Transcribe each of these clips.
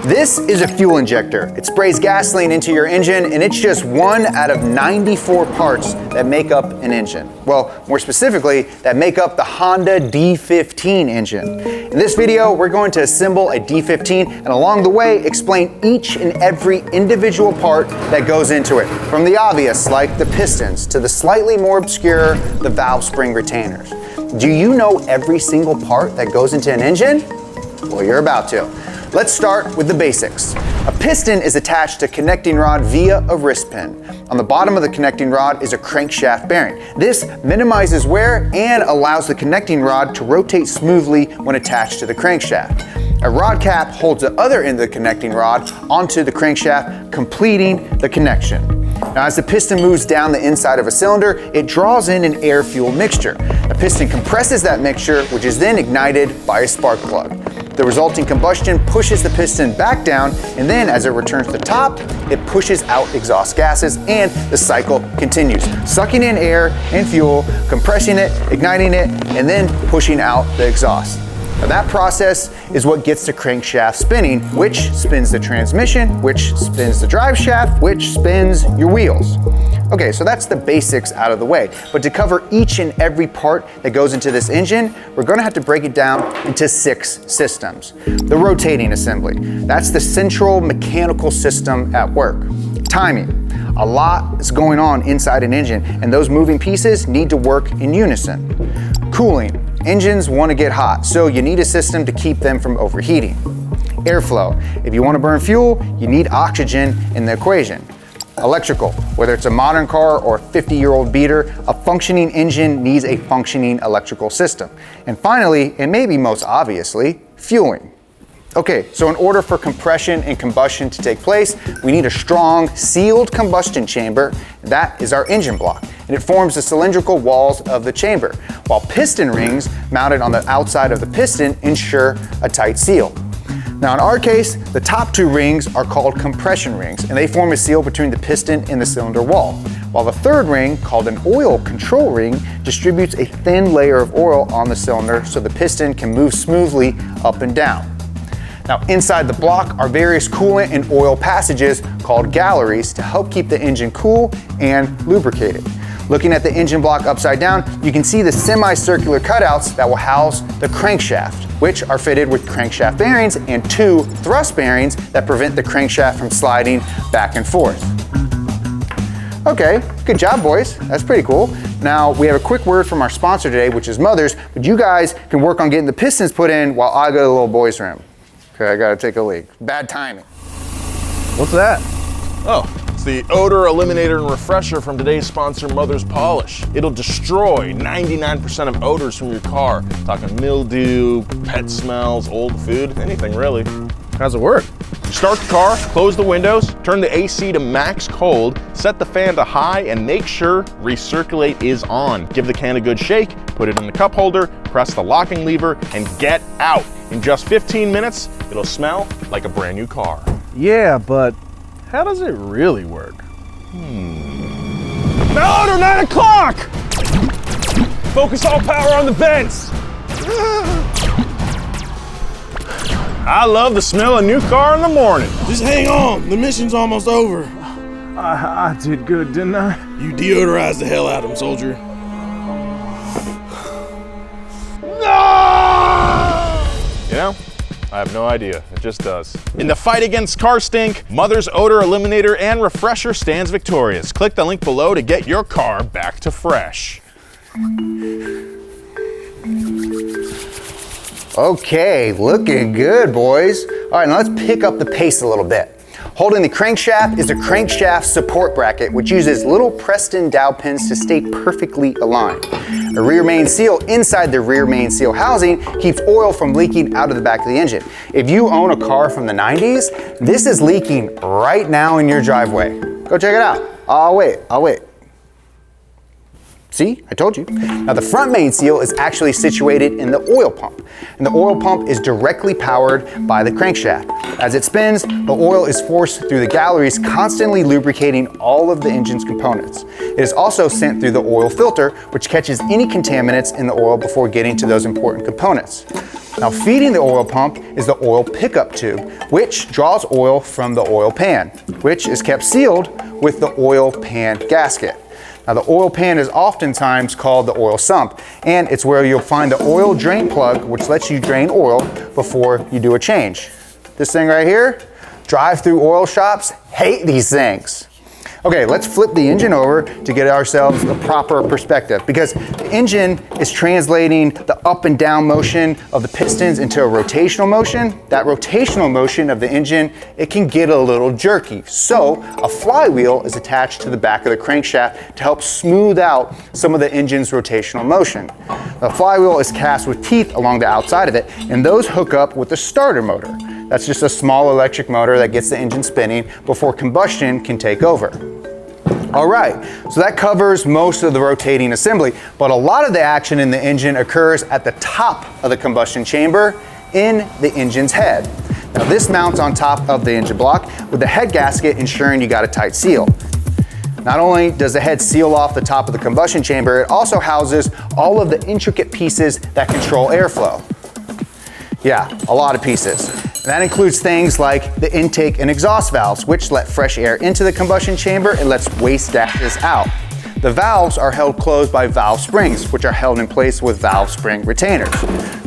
This is a fuel injector. It sprays gasoline into your engine, and it's just one out of 94 parts that make up an engine. Well, more specifically, that make up the Honda D15 engine. In this video, we're going to assemble a D15 and along the way, explain each and every individual part that goes into it. From the obvious, like the pistons, to the slightly more obscure, the valve spring retainers. Do you know every single part that goes into an engine? Well, you're about to. Let's start with the basics. A piston is attached to a connecting rod via a wrist pin. On the bottom of the connecting rod is a crankshaft bearing. This minimizes wear and allows the connecting rod to rotate smoothly when attached to the crankshaft. A rod cap holds the other end of the connecting rod onto the crankshaft, completing the connection. Now, as the piston moves down the inside of a cylinder, it draws in an air-fuel mixture. A piston compresses that mixture, which is then ignited by a spark plug. The resulting combustion pushes the piston back down, and then as it returns to the top, it pushes out exhaust gases, and the cycle continues, sucking in air and fuel, compressing it, igniting it, and then pushing out the exhaust. Now that process is what gets the crankshaft spinning, which spins the transmission, which spins the drive shaft, which spins your wheels. Okay, so that's the basics out of the way. But to cover each and every part that goes into this engine, we're gonna have to break it down into 6 systems. The rotating assembly, that's the central mechanical system at work. Timing, a lot is going on inside an engine, and those moving pieces need to work in unison. Cooling, engines want to get hot, so you need a system to keep them from overheating. Airflow, if you want to burn fuel, you need oxygen in the equation. Electrical, whether it's a modern car or a 50-year-old beater, a functioning engine needs a functioning electrical system. And finally, and maybe most obviously, fueling. Okay, so in order for compression and combustion to take place, we need a strong, sealed combustion chamber. That is our engine block, and it forms the cylindrical walls of the chamber, while piston rings mounted on the outside of the piston ensure a tight seal. Now in our case, the top 2 rings are called compression rings, and they form a seal between the piston and the cylinder wall, while the 3rd ring, called an oil control ring, distributes a thin layer of oil on the cylinder so the piston can move smoothly up and down. Now inside the block are various coolant and oil passages called galleries to help keep the engine cool and lubricated. Looking at the engine block upside down, you can see the semicircular cutouts that will house the crankshaft, which are fitted with crankshaft bearings and 2 thrust bearings that prevent the crankshaft from sliding back and forth. Okay, good job, boys. That's pretty cool. Now, we have a quick word from our sponsor today, which is Mother's, but you guys can work on getting the pistons put in while I go to the little boys' room. Okay, I gotta take a leak. Bad timing. What's that? Oh, it's the odor eliminator and refresher from today's sponsor, Mother's Polish. It'll destroy 99% of odors from your car. Talking mildew, pet smells, old food, anything really. How's it work? Start the car, close the windows, turn the AC to max cold, set the fan to high, and make sure recirculate is on. Give the can a good shake, put it in the cup holder, press the locking lever, and get out. In just 15 minutes, it'll smell like a brand new car. Yeah, but how does it really work? Order 9 o'clock! Focus all power on the vents. I love the smell of a new car in the morning. Just hang on, the mission's almost over. I did good, didn't I? You deodorized the hell out of him, soldier. You know, I have no idea. It just does. In the fight against car stink, Mother's Odor Eliminator and Refresher stands victorious. Click the link below to get your car back to fresh. Okay, looking good, boys. All right, now let's pick up the pace a little bit. Holding the crankshaft is the crankshaft support bracket, which uses little pressed-in dowel pins to stay perfectly aligned. A rear main seal inside the rear main seal housing keeps oil from leaking out of the back of the engine. If you own a car from the 90s, this is leaking right now in your driveway. Go check it out. I'll wait. See, I told you. Now the front main seal is actually situated in the oil pump, and the oil pump is directly powered by the crankshaft. As it spins, the oil is forced through the galleries, constantly lubricating all of the engine's components. It is also sent through the oil filter, which catches any contaminants in the oil before getting to those important components. Now feeding the oil pump is the oil pickup tube, which draws oil from the oil pan, which is kept sealed with the oil pan gasket. Now the oil pan is oftentimes called the oil sump, and it's where you'll find the oil drain plug, which lets you drain oil before you do a change. This thing right here, drive-through oil shops hate these things. Okay, let's flip the engine over to get ourselves a proper perspective, because the engine is translating the up and down motion of the pistons into a rotational motion. That rotational motion of the engine, it can get a little jerky. So a flywheel is attached to the back of the crankshaft to help smooth out some of the engine's rotational motion. The flywheel is cast with teeth along the outside of it, and those hook up with the starter motor. That's just a small electric motor that gets the engine spinning before combustion can take over. All right, so that covers most of the rotating assembly, but a lot of the action in the engine occurs at the top of the combustion chamber in the engine's head. Now this mounts on top of the engine block with the head gasket ensuring you got a tight seal. Not only does the head seal off the top of the combustion chamber, it also houses all of the intricate pieces that control airflow. Yeah, a lot of pieces. And that includes things like the intake and exhaust valves, which let fresh air into the combustion chamber and lets waste gases out. The valves are held closed by valve springs, which are held in place with valve spring retainers.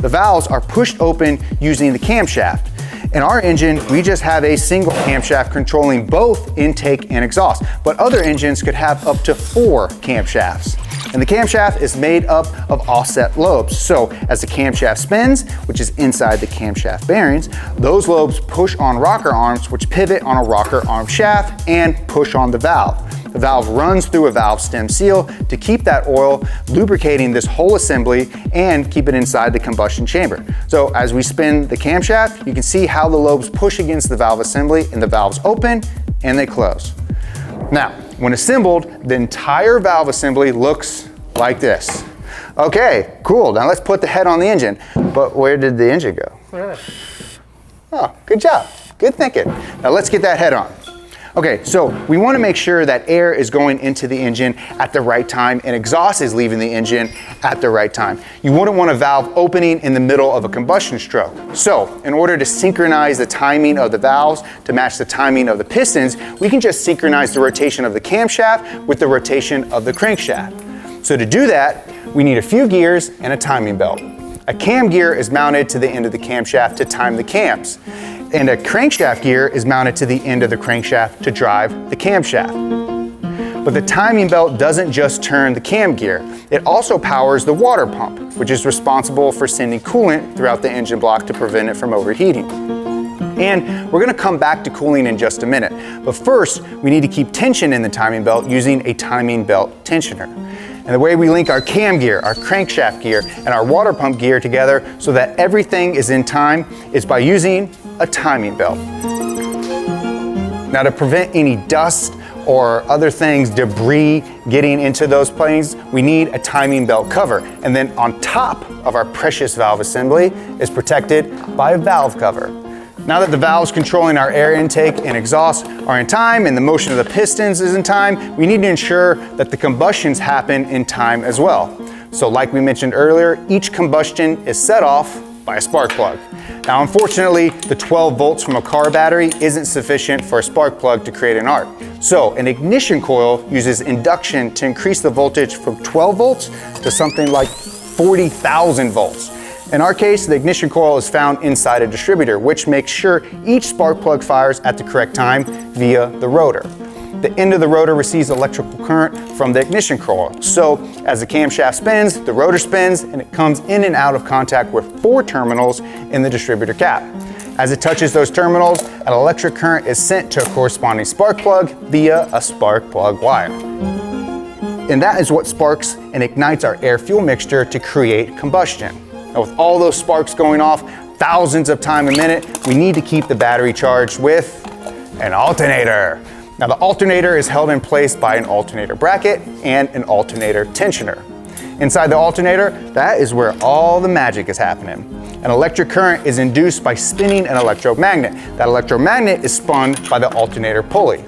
The valves are pushed open using the camshaft. In our engine, we just have a single camshaft controlling both intake and exhaust, but other engines could have up to 4 camshafts. And the camshaft is made up of offset lobes. So as the camshaft spins, which is inside the camshaft bearings, those lobes push on rocker arms, which pivot on a rocker arm shaft and push on the valve. The valve runs through a valve stem seal to keep that oil lubricating this whole assembly and keep it inside the combustion chamber. So as we spin the camshaft, you can see how the lobes push against the valve assembly and the valves open and they close. Now, when assembled, the entire valve assembly looks like this. Okay, cool. Now let's put the head on the engine. But where did the engine go? Oh, good job. Good thinking. Now let's get that head on. Okay, so we want to make sure that air is going into the engine at the right time and exhaust is leaving the engine at the right time. You wouldn't want a valve opening in the middle of a combustion stroke. So in order to synchronize the timing of the valves to match the timing of the pistons, we can just synchronize the rotation of the camshaft with the rotation of the crankshaft. So to do that, we need a few gears and a timing belt. A cam gear is mounted to the end of the camshaft to time the cams, and a crankshaft gear is mounted to the end of the crankshaft to drive the camshaft. But the timing belt doesn't just turn the cam gear, it also powers the water pump, which is responsible for sending coolant throughout the engine block to prevent it from overheating. And we're going to come back to cooling in just a minute, but first we need to keep tension in the timing belt using a timing belt tensioner. And the way we link our cam gear, our crankshaft gear, and our water pump gear together so that everything is in time is by using a timing belt. Now to prevent any dust or other things, debris getting into those planes, we need a timing belt cover. And then on top of our precious valve assembly is protected by a valve cover. Now that the valves controlling our air intake and exhaust are in time and the motion of the pistons is in time, we need to ensure that the combustions happen in time as well. So like we mentioned earlier, each combustion is set off by a spark plug. Now unfortunately, the 12 volts from a car battery isn't sufficient for a spark plug to create an arc. So an ignition coil uses induction to increase the voltage from 12 volts to something like 40,000 volts. In our case, the ignition coil is found inside a distributor, which makes sure each spark plug fires at the correct time via the rotor. The end of the rotor receives electrical current from the ignition coil. So as the camshaft spins, the rotor spins, and it comes in and out of contact with 4 terminals in the distributor cap. As it touches those terminals, an electric current is sent to a corresponding spark plug via a spark plug wire. And that is what sparks and ignites our air-fuel mixture to create combustion. Now with all those sparks going off thousands of times a minute, we need to keep the battery charged with an alternator. Now the alternator is held in place by an alternator bracket and an alternator tensioner. Inside the alternator, that is where all the magic is happening. An electric current is induced by spinning an electromagnet. That electromagnet is spun by the alternator pulley.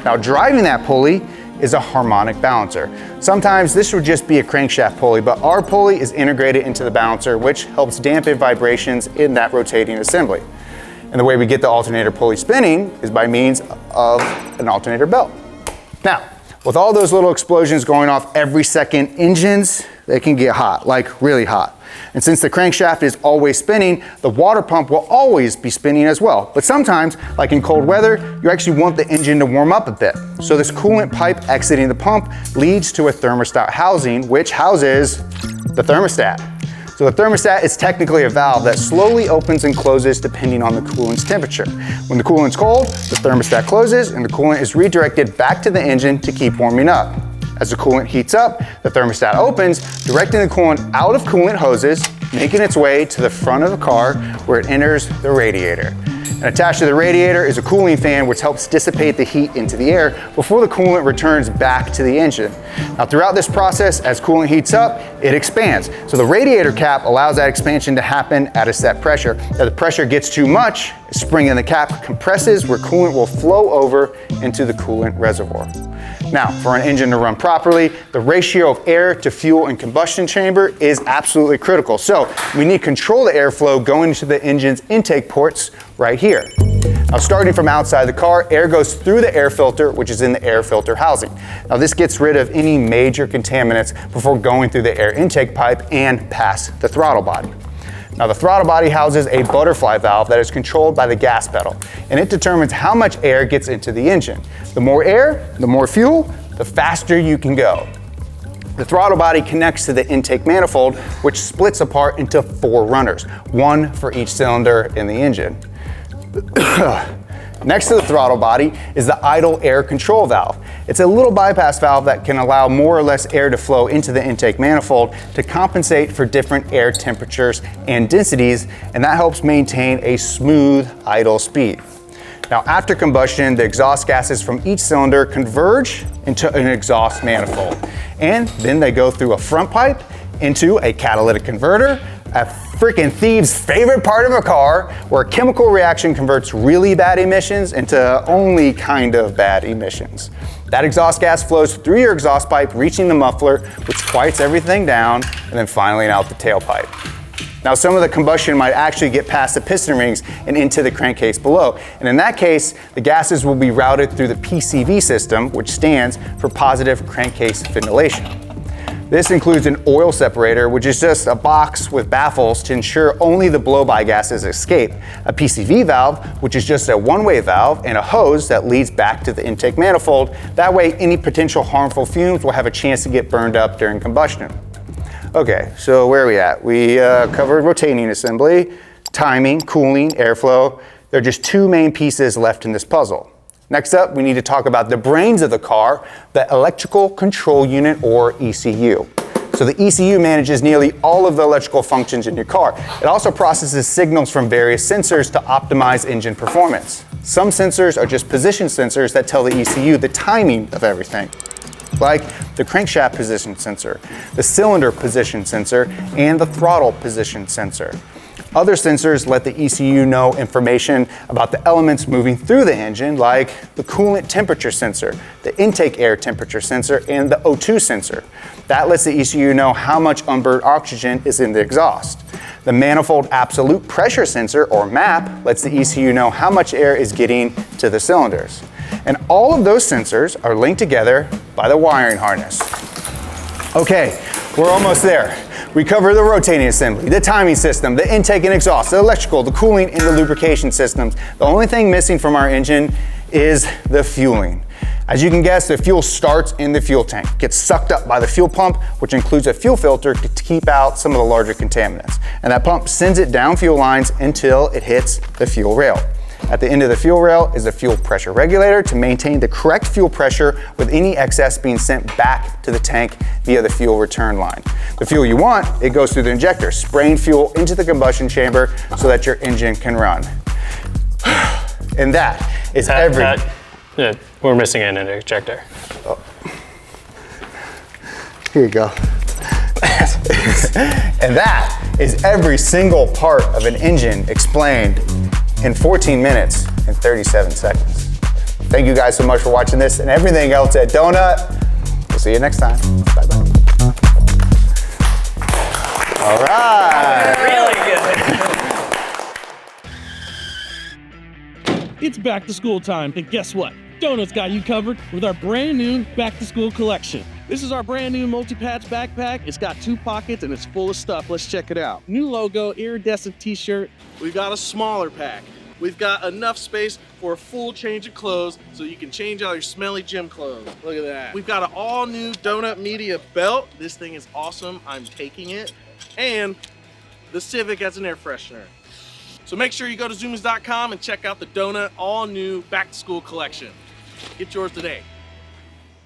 Now driving that pulley is a harmonic balancer. Sometimes this would just be a crankshaft pulley, but our pulley is integrated into the balancer, which helps dampen vibrations in that rotating assembly. And the way we get the alternator pulley spinning is by means of an alternator belt. Now, with all those little explosions going off every second, engines, they can get hot, like really hot. And since the crankshaft is always spinning, the water pump will always be spinning as well. But sometimes, like in cold weather, you actually want the engine to warm up a bit. So this coolant pipe exiting the pump leads to a thermostat housing, which houses the thermostat. So the thermostat is technically a valve that slowly opens and closes depending on the coolant's temperature. When the coolant's cold, the thermostat closes and the coolant is redirected back to the engine to keep warming up. As the coolant heats up, the thermostat opens, directing the coolant out of coolant hoses, making its way to the front of the car where it enters the radiator. And attached to the radiator is a cooling fan which helps dissipate the heat into the air before the coolant returns back to the engine. Now throughout this process, as coolant heats up, it expands. So the radiator cap allows that expansion to happen at a set pressure. If the pressure gets too much, a spring in the cap compresses where coolant will flow over into the coolant reservoir. Now, for an engine to run properly, the ratio of air to fuel and combustion chamber is absolutely critical. So we need to control the airflow going into the engine's intake ports right here. Now, starting from outside the car, air goes through the air filter, which is in the air filter housing. Now, this gets rid of any major contaminants before going through the air intake pipe and past the throttle body. Now the throttle body houses a butterfly valve that is controlled by the gas pedal, and it determines how much air gets into the engine. The more air, the more fuel, the faster you can go. The throttle body connects to the intake manifold, which splits apart into 4 runners, 1 for each cylinder in the engine. Next to the throttle body is the idle air control valve. It's a little bypass valve that can allow more or less air to flow into the intake manifold to compensate for different air temperatures and densities, and that helps maintain a smooth idle speed. Now after combustion, the exhaust gases from each cylinder converge into an exhaust manifold, and then they go through a front pipe into a catalytic converter, a freaking thief's favorite part of a car, where a chemical reaction converts really bad emissions into only kind of bad emissions. That exhaust gas flows through your exhaust pipe, reaching the muffler, which quiets everything down, and then finally out the tailpipe. Now some of the combustion might actually get past the piston rings and into the crankcase below. And in that case, the gases will be routed through the PCV system, which stands for positive crankcase ventilation. This includes an oil separator, which is just a box with baffles to ensure only the blow-by gases escape, a PCV valve, which is just a one-way valve, and a hose that leads back to the intake manifold. That way, any potential harmful fumes will have a chance to get burned up during combustion. Okay, so where are we at? We covered rotating assembly, timing, cooling, airflow. There are just 2 main pieces left in this puzzle. Next up, we need to talk about the brains of the car, the electrical control unit, or ECU. So the ECU manages nearly all of the electrical functions in your car. It also processes signals from various sensors to optimize engine performance. Some sensors are just position sensors that tell the ECU the timing of everything, like the crankshaft position sensor, the cylinder position sensor, and the throttle position sensor. Other sensors let the ECU know information about the elements moving through the engine, like the coolant temperature sensor, the intake air temperature sensor, and the O2 sensor. That lets the ECU know how much unburned oxygen is in the exhaust. The manifold absolute pressure sensor, or MAP, lets the ECU know how much air is getting to the cylinders. And all of those sensors are linked together by the wiring harness. Okay, we're almost there. We cover the rotating assembly, the timing system, the intake and exhaust, the electrical, the cooling, and the lubrication systems. The only thing missing from our engine is the fueling. As you can guess, the fuel starts in the fuel tank, gets sucked up by the fuel pump, which includes a fuel filter to keep out some of the larger contaminants. And that pump sends it down fuel lines until it hits the fuel rail. At the end of the fuel rail is a fuel pressure regulator to maintain the correct fuel pressure, with any excess being sent back to the tank via the fuel return line. The fuel you want, it goes through the injector, spraying fuel into the combustion chamber so that your engine can run. And that is We're missing an injector. Here you go. And that is every single part of an engine explained in 14 minutes and 37 seconds. Thank you guys so much for watching this and everything else at Donut. We'll see you next time. Bye-bye. All right. Really good. It's back to school time, and guess what? Donut's got you covered with our brand new back to school collection. This is our brand new multi-patch backpack. It's got 2 pockets and it's full of stuff. Let's check it out. New logo, iridescent t-shirt. We've got a smaller pack. We've got enough space for a full change of clothes so you can change out your smelly gym clothes. Look at that. We've got an all new Donut Media belt. This thing is awesome. I'm taking it. And the Civic as an air freshener. So make sure you go to Zoomies.com and check out the Donut all new back to school collection. Get yours today.